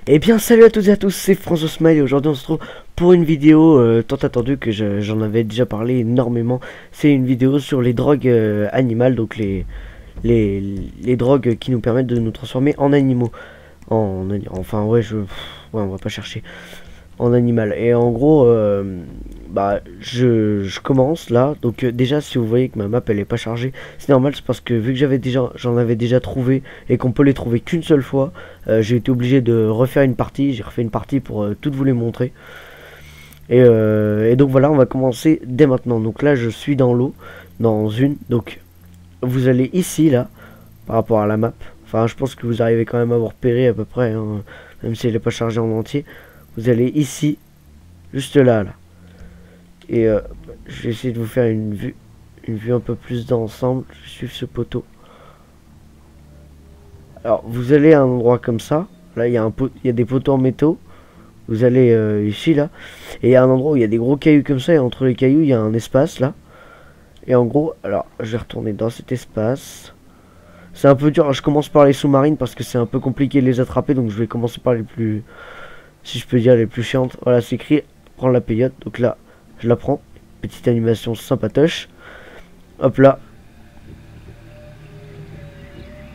Eh bien salut à toutes et à tous, c'est François Smile et aujourd'hui on se retrouve pour une vidéo tant attendue que j'en avais déjà parlé énormément. C'est une vidéo sur les drogues animales, donc les drogues qui nous permettent de nous transformer en animaux. Enfin ouais, on va pas chercher. En animal. Et en gros, je commence là. Donc déjà, si vous voyez que ma map elle est pas chargée, c'est normal, c'est parce que vu que j'en avais déjà trouvé et qu'on peut les trouver qu'une seule fois, j'ai été obligé de refaire une partie. J'ai refait une partie pour toutes vous les montrer. Et donc voilà, on va commencer dès maintenant. Donc là, je suis dans l'eau, dans une. Donc vous allez ici là, par rapport à la map. Enfin, je pense que vous arrivez quand même à vous repérer à peu près, hein, même si elle n'est pas chargée en entier. Vous allez ici, juste là. Et je vais essayer de vous faire une vue un peu plus d'ensemble. Je vais suivre ce poteau. Alors, vous allez à un endroit comme ça. Là, il y a des poteaux en métaux. Vous allez ici, là. Et il y a un endroit où il y a des gros cailloux comme ça. Et entre les cailloux, il y a un espace, là. Et en gros, alors, je vais retourner dans cet espace. C'est un peu dur. Je commence par les sous-marines parce que c'est un peu compliqué de les attraper. Donc, je vais commencer par les plus... si je peux dire les plus chiantes. Voilà, c'est écrit prendre la payotte. Donc là, je la prends. Petite animation sympatoche. Hop là.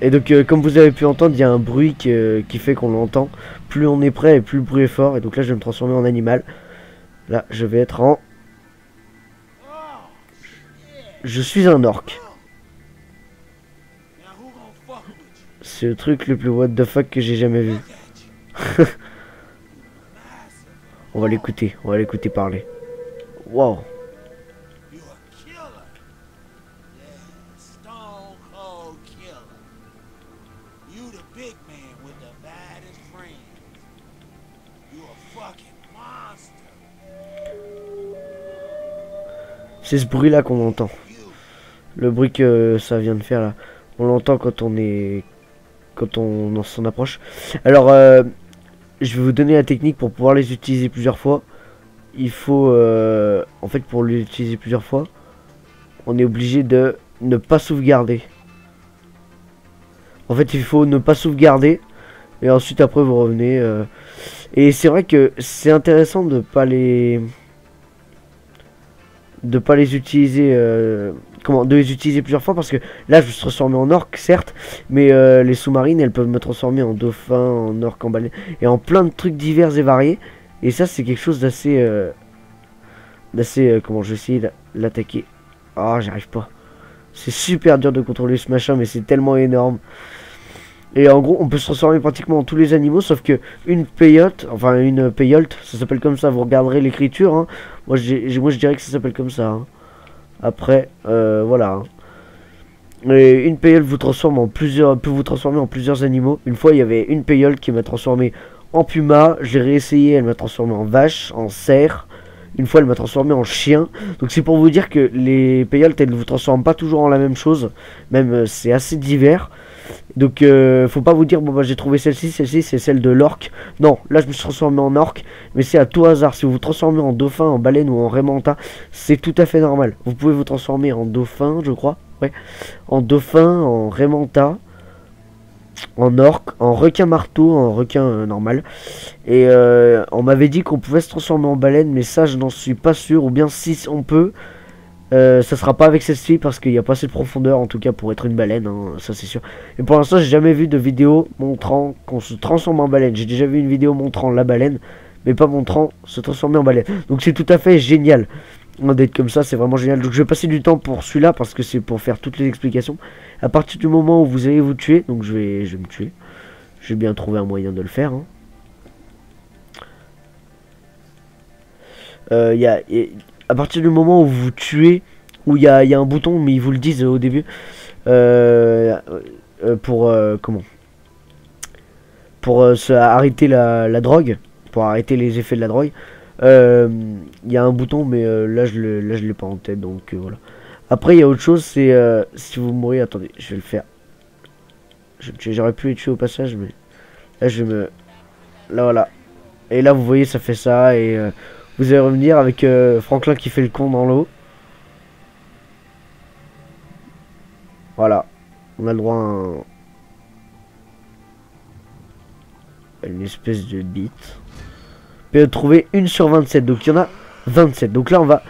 Et donc comme vous avez pu entendre, il y a un bruit qui fait qu'on l'entend. Plus on est près et plus le bruit est fort. Et donc là, je vais me transformer en animal. Là, je vais être en... je suis un orque. C'est le truc le plus what the fuck que j'ai jamais vu. On va l'écouter parler. Wow. C'est ce bruit là qu'on entend. Le bruit que ça vient de faire là. On l'entend quand on s'en approche. Alors je vais vous donner la technique pour pouvoir les utiliser plusieurs fois. Il faut en fait, pour les utiliser plusieurs fois, on est obligé de ne pas sauvegarder. En fait, il faut ne pas sauvegarder et ensuite après vous revenez et c'est vrai que c'est intéressant de pas les utiliser de les utiliser plusieurs fois, parce que là je me suis transformé en orque certes, mais les sous-marines elles peuvent me transformer en dauphin, en orque, en baleine et en plein de trucs divers et variés. Et ça c'est quelque chose d'assez comment je vais essayer de l'attaquer. Ah, j'arrive pas. C'est super dur de contrôler ce machin, mais c'est tellement énorme. Et en gros, on peut se transformer pratiquement en tous les animaux, sauf que une peyote, enfin une peyolte, ça s'appelle comme ça, vous regarderez l'écriture, hein. Moi je dirais que ça s'appelle comme ça, hein. Après, voilà, hein. Et une peyolte vous transforme en plusieurs, peut vous transformer en plusieurs animaux. Une fois, il y avait une peyolte qui m'a transformé en puma, j'ai réessayé, elle m'a transformé en vache, en cerf. Une fois, elle m'a transformé en chien. Donc c'est pour vous dire que les peyoltes, elles ne vous transforment pas toujours en la même chose. Même, c'est assez divers. Donc faut pas vous dire, bon bah j'ai trouvé celle-ci c'est celle de l'orque. Non, là je me suis transformé en orque. Mais c'est à tout hasard. Si vous vous transformez en dauphin, en baleine ou en raimanta, c'est tout à fait normal. Vous pouvez vous transformer en dauphin, je crois. Ouais. En dauphin, en raimanta, en orque, en requin marteau, en requin normal. Et on m'avait dit qu'on pouvait se transformer en baleine, mais ça je n'en suis pas sûr. Ou bien si on peut, ça sera pas avec celle-ci, parce qu'il n'y a pas assez de profondeur en tout cas pour être une baleine, hein, ça c'est sûr. Et pour l'instant j'ai jamais vu de vidéo montrant qu'on se transforme en baleine. J'ai déjà vu une vidéo montrant la baleine, mais pas montrant se transformer en baleine. Donc c'est tout à fait génial d'être comme ça, c'est vraiment génial. Donc je vais passer du temps pour celui-là parce que c'est pour faire toutes les explications. À partir du moment où vous allez vous tuer, donc je vais me tuer. J'ai bien trouvé un moyen de le faire, hein. À partir du moment où vous tuez, où il y a un bouton, mais ils vous le disent au début, comment, pour arrêter la drogue, pour arrêter les effets de la drogue, il y a un bouton, mais là je l'ai pas en tête, donc voilà. Après il y a autre chose, c'est si vous mourrez, attendez, je vais le faire. J'aurais pu les tuer au passage, mais Là, je me... Là, voilà. Et là, vous voyez, ça fait ça. Et vous allez revenir avec Franklin qui fait le con dans l'eau. Voilà. On a le droit à une espèce de bite. Peut trouver 1 sur 27. Donc, il y en a 27. Donc là, on va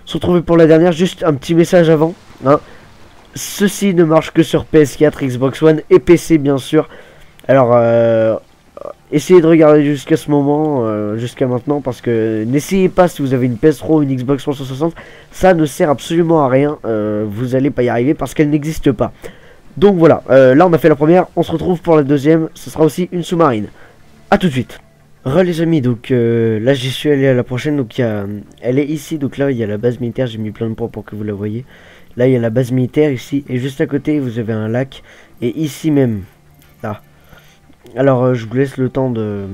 se retrouver pour la dernière. Juste un petit message avant. Hein. Ceci ne marche que sur PS4, Xbox One et PC, bien sûr. Alors, essayez de regarder jusqu'à ce moment, jusqu'à maintenant, parce que n'essayez pas si vous avez une PS3 ou une Xbox 360, ça ne sert absolument à rien, vous allez pas y arriver parce qu'elle n'existe pas. Donc voilà, là on a fait la première, on se retrouve pour la deuxième, ce sera aussi une sous-marine. A tout de suite. Les amis, donc là j'y suis allé à la prochaine, donc elle est ici, donc là il y a la base militaire, j'ai mis plein de points pour que vous la voyez. Là il y a la base militaire ici, et juste à côté vous avez un lac, et ici même, là. Alors je vous laisse le temps de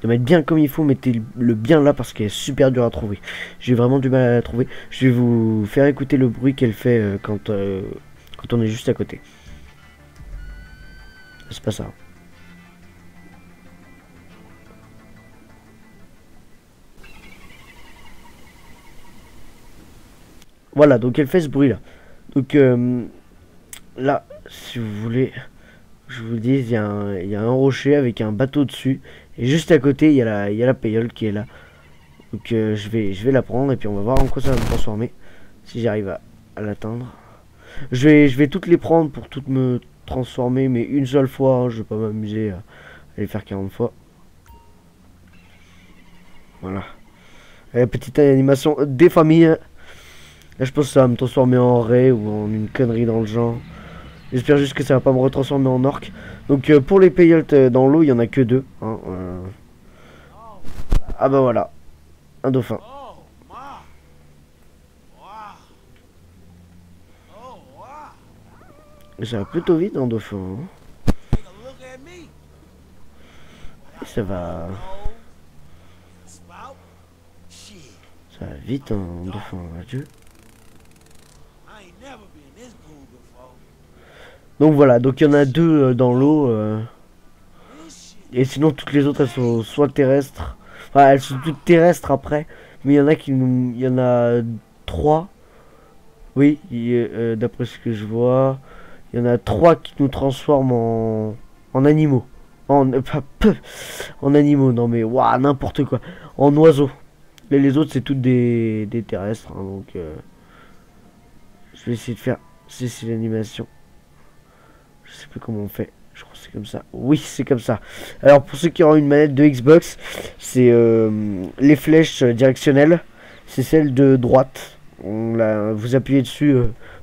mettre bien comme il faut, mettez le bien là parce qu'elle est super dure à trouver. J'ai vraiment du mal à la trouver. Je vais vous faire écouter le bruit qu'elle fait quand on est juste à côté. C'est pas ça. Voilà, donc elle fait ce bruit là. Donc là, si vous voulez, je vous dis, il y a un rocher avec un bateau dessus. Et juste à côté, il y a la payolle qui est là. Donc je vais la prendre et puis on va voir en quoi ça va me transformer. Si j'arrive à l'atteindre. Je vais toutes les prendre pour toutes me transformer, mais une seule fois. Hein, je vais pas m'amuser à les faire 40 fois. Voilà. Et petite animation des familles. Là je pense que ça va me transformer en raie ou en une connerie dans le genre. J'espère juste que ça va pas me retransformer en orque. Donc pour les payotes dans l'eau, il y en a que 2. Hein, Ah bah voilà. Un dauphin. Et ça va plutôt vite un dauphin. Hein. Et ça va vite un dauphin. Adieu. Donc voilà, donc il y en a 2 dans l'eau. Et sinon toutes les autres elles sont soit terrestres. Enfin elles sont toutes terrestres après. Mais il y en a il y en a 3. Oui, d'après ce que je vois. Il y en a 3 qui nous transforment en animaux. En animaux, non mais waouh, n'importe quoi. En oiseaux. Et les autres c'est toutes des terrestres. Hein, donc je vais essayer de faire ceci l'animation. Je sais plus comment on fait. Je crois que c'est comme ça. Oui, c'est comme ça. Alors pour ceux qui auront une manette de Xbox, c'est les flèches directionnelles. C'est celle de droite. Vous appuyez dessus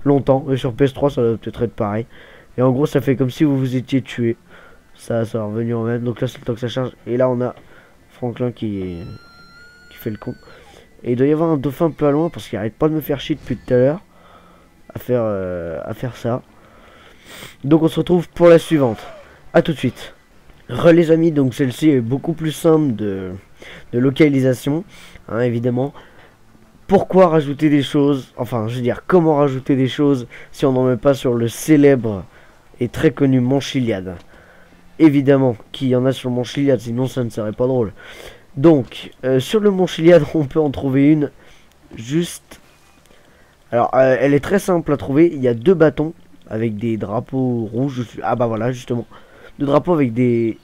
longtemps. Et sur PS3 ça doit peut-être être pareil. Et en gros ça fait comme si vous vous étiez tué. Ça va revenir en même. Donc là c'est le temps que ça charge. Et là on a Franklin qui fait le con. Et il doit y avoir un dauphin pas loin parce qu'il arrête pas de me faire chier depuis tout à l'heure à faire ça. Donc on se retrouve pour la suivante. A tout de suite. Les amis, donc celle-ci est beaucoup plus simple de localisation, hein, évidemment. Pourquoi rajouter des choses, enfin je veux dire comment rajouter des choses si on n'en met pas sur le célèbre et très connu Mont Chiliad. Évidemment qu'il y en a sur le Mont Chiliad, sinon ça ne serait pas drôle. Donc sur le Mont Chiliad on peut en trouver une juste... Alors elle est très simple à trouver, il y a 2 bâtons avec des drapeaux rouges. Ah bah voilà justement, 2 drapeaux avec des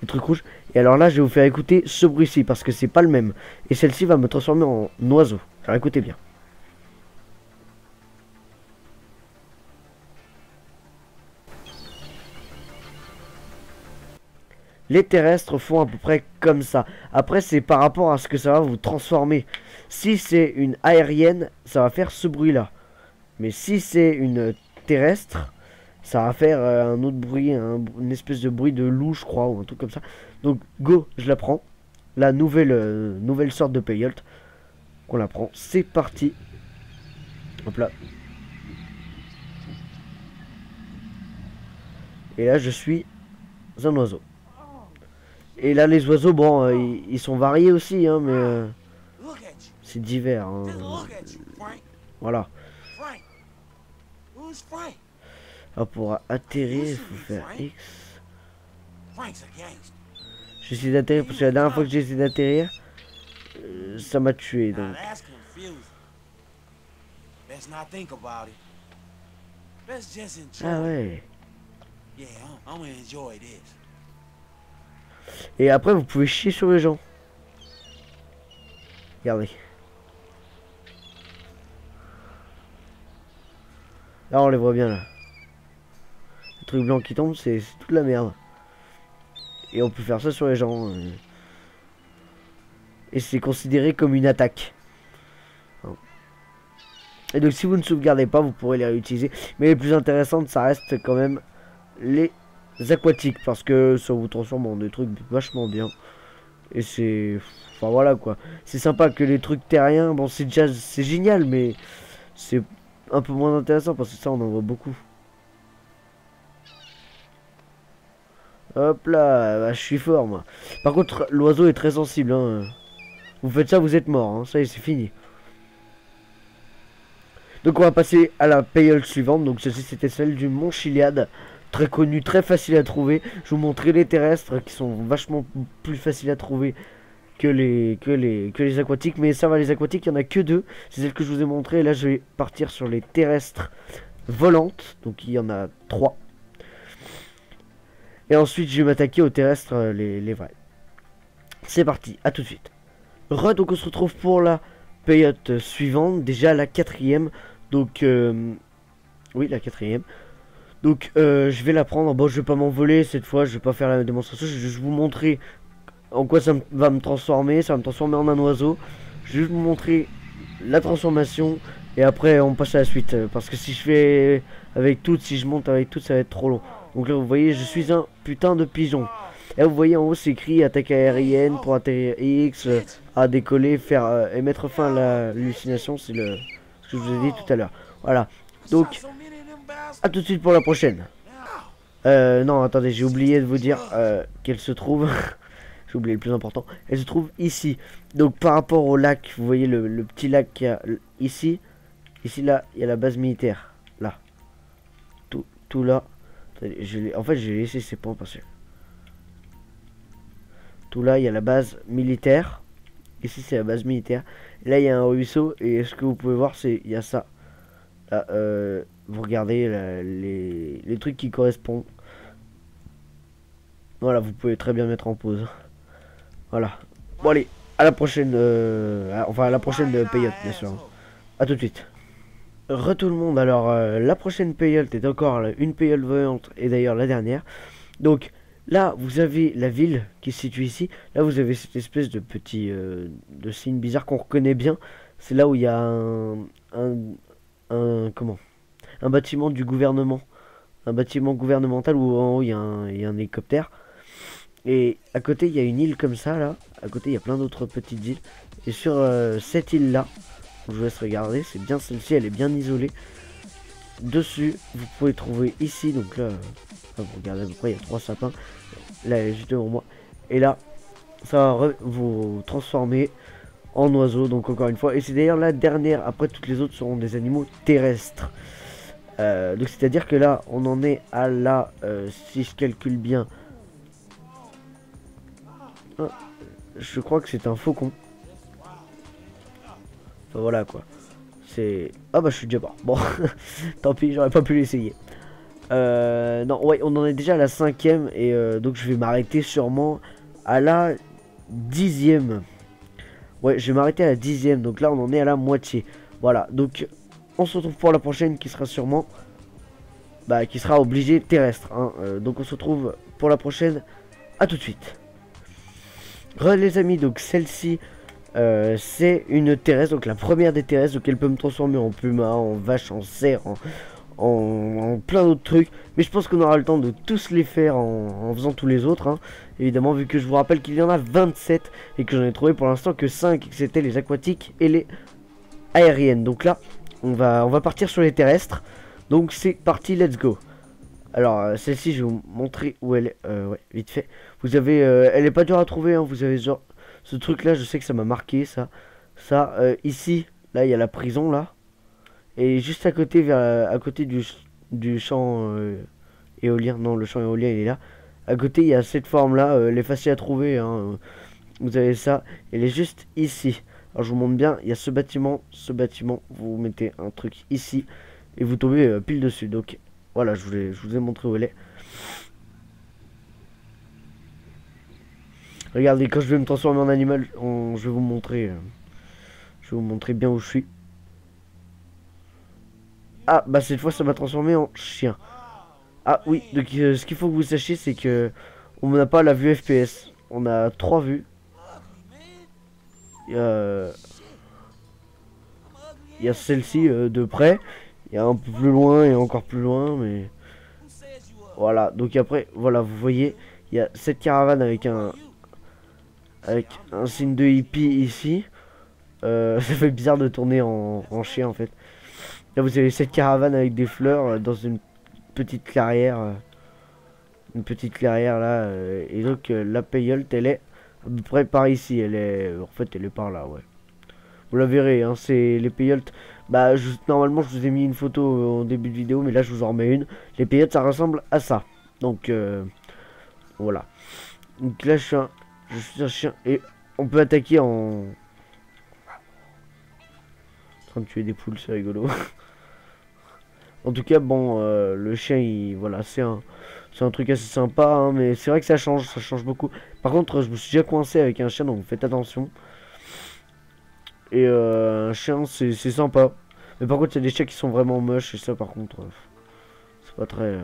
trucs rouges. Et alors là je vais vous faire écouter ce bruit-ci parce que c'est pas le même. Et celle-ci va me transformer en oiseau. Alors écoutez bien. Les terrestres font à peu près comme ça. Après c'est par rapport à ce que ça va vous transformer. Si c'est une aérienne, ça va faire ce bruit là. Mais si c'est une terrestre, ça va faire un autre bruit, une espèce de bruit de loup je crois, ou un truc comme ça. Donc go, je la prends. La nouvelle sorte de payolte. On la prend, c'est parti. Hop là. Et là je suis un oiseau. Et là les oiseaux, bon, ils sont variés aussi, hein, mais c'est divers. Hein. Voilà. Alors pour atterrir, il faut faire X. J'essaie d'atterrir parce que la dernière fois que j'ai essayé d'atterrir, ça m'a tué donc. Ah ouais. Et après vous pouvez chier sur les gens. Regardez. Là on les voit bien là. Le truc blanc qui tombe c'est toute la merde. Et on peut faire ça sur les gens. Et c'est considéré comme une attaque. Et donc si vous ne sauvegardez pas, vous pourrez les réutiliser. Mais les plus intéressantes, ça reste quand même les aquatiques. Parce que ça vous transforme en des trucs vachement bien. Et c'est... Enfin voilà quoi. C'est sympa que les trucs terriens, bon c'est déjà... C'est génial, mais c'est un peu moins intéressant parce que ça on en voit beaucoup. Hop là, bah, je suis fort moi. Par contre, l'oiseau est très sensible. Hein. Vous faites ça, vous êtes mort. Hein. Ça y est, c'est fini. Donc on va passer à la payole suivante. Donc celle-ci c'était celle du Mont Chiliad. Très connu, très facile à trouver. Je vous montrerai les terrestres qui sont vachement plus faciles à trouver que les aquatiques. Mais ça va, les aquatiques, il n'y en a que deux. C'est celle que je vous ai montré. Et là je vais partir sur les terrestres volantes. Donc il y en a 3. Et ensuite je vais m'attaquer aux terrestres, les vrais. C'est parti, à tout de suite. Donc on se retrouve pour la payote suivante. Déjà la 4ème. Donc oui, la 4ème. Donc je vais la prendre. Bon, je vais pas m'envoler cette fois, je vais pas faire la démonstration. Je vais juste vous montrer en quoi ça va me transformer. Ça va me transformer en un oiseau. Je vais vous montrer la transformation. Et après on passe à la suite. Parce que si je fais avec toutes, si je monte avec toutes, ça va être trop long. Donc là vous voyez, je suis un putain de pigeon. Et vous voyez en haut c'est écrit attaque aérienne pour atterrir X, à décoller, faire et mettre fin à l'hallucination. C'est ce que je vous ai dit tout à l'heure. Voilà. Donc à tout de suite pour la prochaine. Non attendez, j'ai oublié de vous dire qu'elle se trouve. J'ai oublié le plus important. Elle se trouve ici. Donc par rapport au lac, vous voyez le petit lac qu'il y a ici. Ici là, il y a la base militaire. Là. Tout là. En fait j'ai laissé ces points parce que tout là il y a la base militaire. Ici c'est la base militaire. Là il y a un ruisseau et ce que vous pouvez voir c'est il y a ça. Là, vous regardez là, les trucs qui correspondent. Voilà, vous pouvez très bien mettre en pause. Voilà. Bon allez, à la prochaine enfin à la prochaine payote bien sûr. À tout de suite. Tout le monde, alors la prochaine payote est encore une payote voyante et d'ailleurs la dernière. Donc là vous avez la ville qui se situe ici. Là vous avez cette espèce de petit de signe bizarre qu'on reconnaît bien. C'est là où il y a un bâtiment du gouvernement. Un bâtiment gouvernemental où en haut il y a un hélicoptère. Et à côté il y a une île comme ça là. À côté il y a plein d'autres petites îles. Et sur cette île là, je vous laisse regarder, c'est bien celle-ci, elle est bien isolée. Dessus, vous pouvez trouver ici, donc là, vous regardez à peu près, il y a 3 sapins. Là, elle est juste devant moi. Et là, ça va vous transformer en oiseau, donc encore une fois. Et c'est d'ailleurs la dernière, après toutes les autres seront des animaux terrestres. Donc c'est-à-dire que là, on en est à la, si je calcule bien, je crois que c'est un faucon. Enfin, voilà quoi. C'est... Ah bah je suis déjà mort. Bon, tant pis, j'aurais pas pu l'essayer. Non, ouais, on en est déjà à la 5ème. Et donc je vais m'arrêter sûrement à la 10ème. Ouais, je vais m'arrêter à la 10ème. Donc là on en est à la moitié. Voilà, donc on se retrouve pour la prochaine qui sera sûrement... Bah, qui sera obligé terrestre. Hein. Donc on se retrouve pour la prochaine. À tout de suite. Les amis, donc celle-ci... c'est une terrestre, donc la première des terrestres, donc elle peut me transformer en puma, en vache, en cerf, en plein d'autres trucs. Mais je pense qu'on aura le temps de tous les faire en faisant tous les autres, hein. Évidemment, vu que je vous rappelle qu'il y en a 27 et que j'en ai trouvé pour l'instant que 5, c'était les aquatiques et les aériennes. Donc là, on va partir sur les terrestres. Donc c'est parti, let's go. Alors celle-ci, je vais vous montrer où elle est, ouais, vite fait. Vous avez, elle est pas dure à trouver, hein. Vous avez genre... Ce truc là, je sais que ça m'a marqué ça. Ici, là il y a la prison là. Et juste à côté, à côté du champ éolien. Non, le champ éolien il est là. À côté, il y a cette forme-là. Elle est facile à trouver. Hein. Vous avez ça. Elle est juste ici. Alors, je vous montre bien. Il y a ce bâtiment. Ce bâtiment. Vous mettez un truc ici. Et vous tombez pile dessus. Donc, voilà. Je vous ai montré où elle est. Regardez, quand je vais me transformer en animal, je vais vous montrer. Je vais vous montrer bien où je suis. Ah, bah cette fois, ça m'a transformé en chien. Ah oui, donc ce qu'il faut que vous sachiez, c'est que on n'a pas la vue FPS. On a 3 vues. Il y a celle-ci de près. Il y a un peu plus loin et encore plus loin, mais voilà. Donc après, voilà, vous voyez, il y a cette caravane avec un signe de hippie ici. Ça fait bizarre de tourner en chien en fait. Là, vous avez cette caravane avec des fleurs dans une petite clairière. Une petite clairière là. Et donc la payolte, elle est à peu près par ici. Elle est, en fait, elle est par là, ouais. Vous la verrez, hein, c'est les payoltes. Bah, normalement, je vous ai mis une photo en début de vidéo, mais là, je vous en remets une. Les payoltes, ça ressemble à ça. Donc, voilà. Donc là, je suis un chien et on peut attaquer en train de tuer des poules, c'est rigolo. En tout cas, bon, le chien, voilà, c'est un truc assez sympa, hein, mais c'est vrai que ça change beaucoup. Par contre, je me suis déjà coincé avec un chien, donc faites attention. Et un chien, c'est sympa. Mais par contre, il y a des chiens qui sont vraiment moches, et ça, par contre, c'est pas très...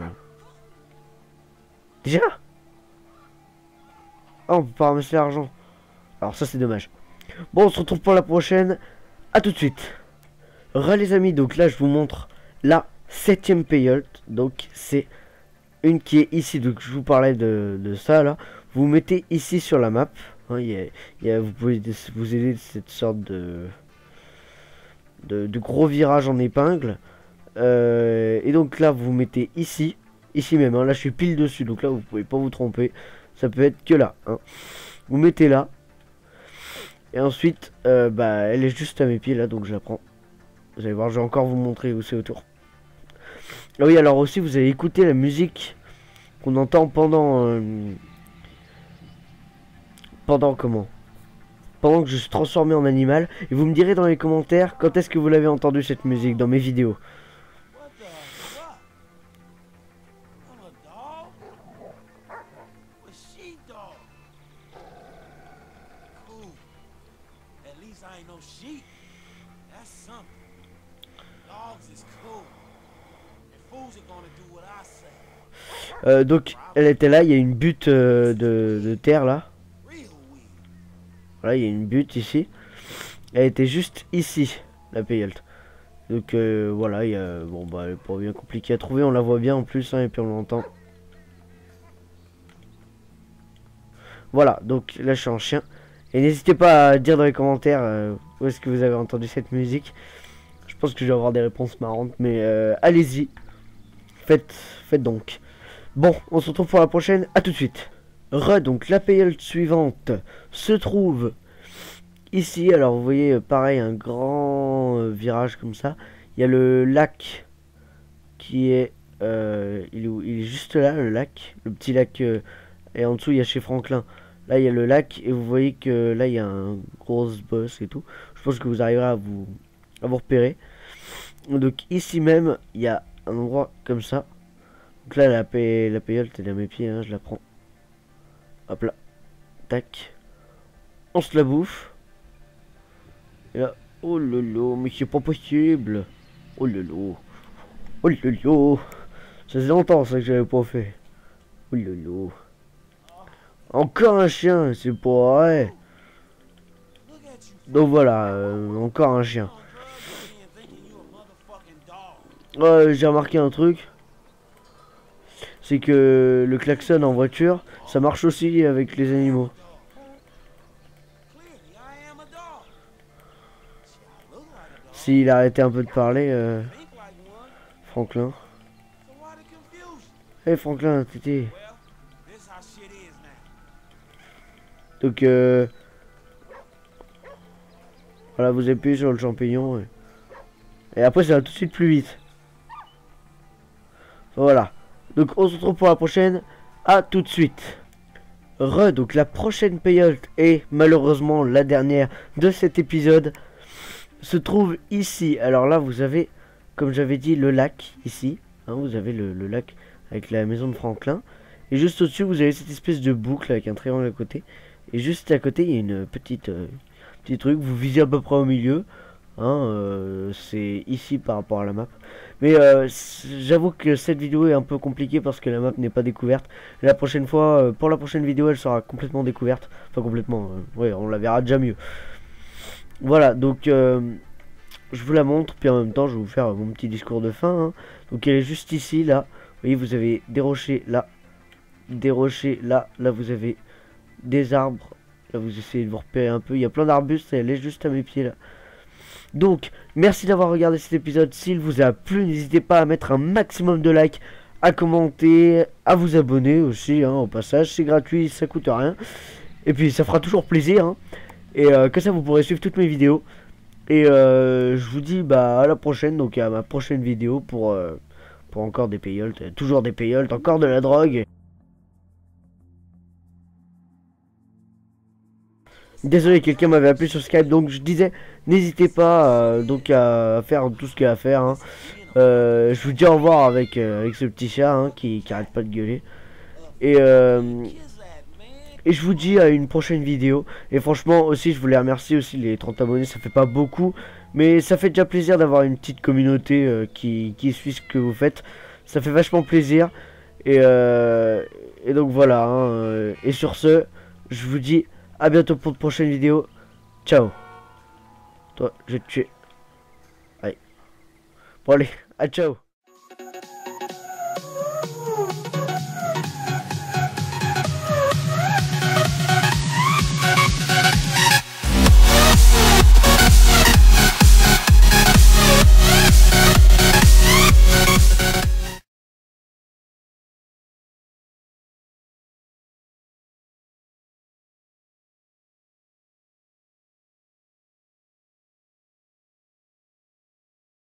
Déjà? Ah, on peut pas ramasser l'argent. Alors ça, c'est dommage. Bon, on se retrouve pour la prochaine. À tout de suite. Les amis, donc là, je vous montre la 7ème payolte. Donc, c'est une qui est ici. Donc, je vous parlais de ça, là. Vous mettez ici sur la map. Hein, vous pouvez vous aider de cette sorte de gros virage en épingle. Et donc là, vous mettez ici. Ici même, hein, là je suis pile dessus. Donc là, vous pouvez pas vous tromper. Ça peut être que là. Hein. Vous mettez là. Et ensuite, bah, elle est juste à mes pieds là. Donc je la prends. Vous allez voir, je vais encore vous montrer où c'est autour. Ah oui, alors aussi, vous allez écouter la musique qu'on entend pendant... pendant comment? Pendant que je suis transformé en animal. Et vous me direz dans les commentaires quand est-ce que vous l'avez entendu cette musique dans mes vidéos. Donc elle était là, il y a une butte de terre là. Voilà, il y a une butte ici. Elle était juste ici, la payolte. Donc voilà, il y a, bon bah elle est pas bien compliqué à trouver, on la voit bien en plus, hein, et puis on l'entend. Voilà, donc là je suis en chien. Et n'hésitez pas à dire dans les commentaires où est-ce que vous avez entendu cette musique. Je pense que je vais avoir des réponses marrantes, mais allez-y. Faites donc. Bon, on se retrouve pour la prochaine, à tout de suite. Donc la payolte suivante se trouve ici. Alors vous voyez, pareil, un grand virage comme ça. Il y a le lac qui est... il est juste là, le lac. Le petit lac. Et en dessous, il y a chez Franklin. Là, il y a le lac. Et vous voyez que là, il y a un gros boss et tout. Je pense que vous arriverez à vous repérer. Donc ici même, il y a un endroit comme ça. Donc là, la payolte, elle est à mes pieds. Hein, je la prends. Hop là. Tac. On se la bouffe. Et là. Oh lolo, mais c'est pas possible. Oh lolo. Oh lolo. Ça faisait longtemps ça que j'avais pas fait. Oh lolo. Encore un chien, c'est pas vrai. Donc voilà, encore un chien. J'ai remarqué un truc. C'est que le klaxon en voiture, ça marche aussi avec les animaux. S'il arrêtait un peu de parler, Franklin. Hey Franklin, tété. Donc voilà, vous appuyez sur le champignon et après ça va tout de suite plus vite. Voilà. Donc on se retrouve pour la prochaine. à tout de suite. Donc la prochaine payout et malheureusement la dernière de cet épisode se trouve ici. Alors là vous avez, comme j'avais dit, le lac ici, hein, vous avez le lac avec la maison de Franklin, et juste au dessus vous avez cette espèce de boucle avec un triangle à côté, et juste à côté il y a une petite petit truc, vous visez à peu près au milieu, hein, c'est ici par rapport à la map. Mais j'avoue que cette vidéo est un peu compliquée parce que la map n'est pas découverte. La prochaine fois, pour la prochaine vidéo, elle sera complètement découverte. Enfin complètement, ouais, on la verra déjà mieux. Voilà, donc je vous la montre, puis en même temps je vais vous faire mon petit discours de fin, hein. Donc elle est juste ici, là. Vous voyez, vous avez des rochers là, des rochers là, là vous avez des arbres. Là vous essayez de vous repérer un peu, il y a plein d'arbustes, elle est juste à mes pieds là. Donc, merci d'avoir regardé cet épisode. S'il vous a plu, n'hésitez pas à mettre un maximum de likes, à commenter, à vous abonner aussi, hein, au passage. C'est gratuit, ça coûte rien. Et puis, ça fera toujours plaisir, hein. Et que ça, vous pourrez suivre toutes mes vidéos. Et je vous dis bah, à la prochaine, donc à ma prochaine vidéo pour encore des payolts. Toujours des payolts, encore de la drogue. Désolé, quelqu'un m'avait appelé sur Skype, donc je disais, n'hésitez pas donc à faire tout ce qu'il y a à faire, hein. Je vous dis au revoir avec ce petit chat, hein, qui arrête pas de gueuler. Et, et je vous dis à une prochaine vidéo. Et franchement aussi, je voulais remercier aussi les 30 abonnés, ça fait pas beaucoup, mais ça fait déjà plaisir d'avoir une petite communauté qui suit ce que vous faites. Ça fait vachement plaisir. Et donc voilà, hein, et sur ce, je vous dis à bientôt pour de prochaines vidéos. Ciao. Toi, je vais te tuer. Allez. Bon allez, à ciao.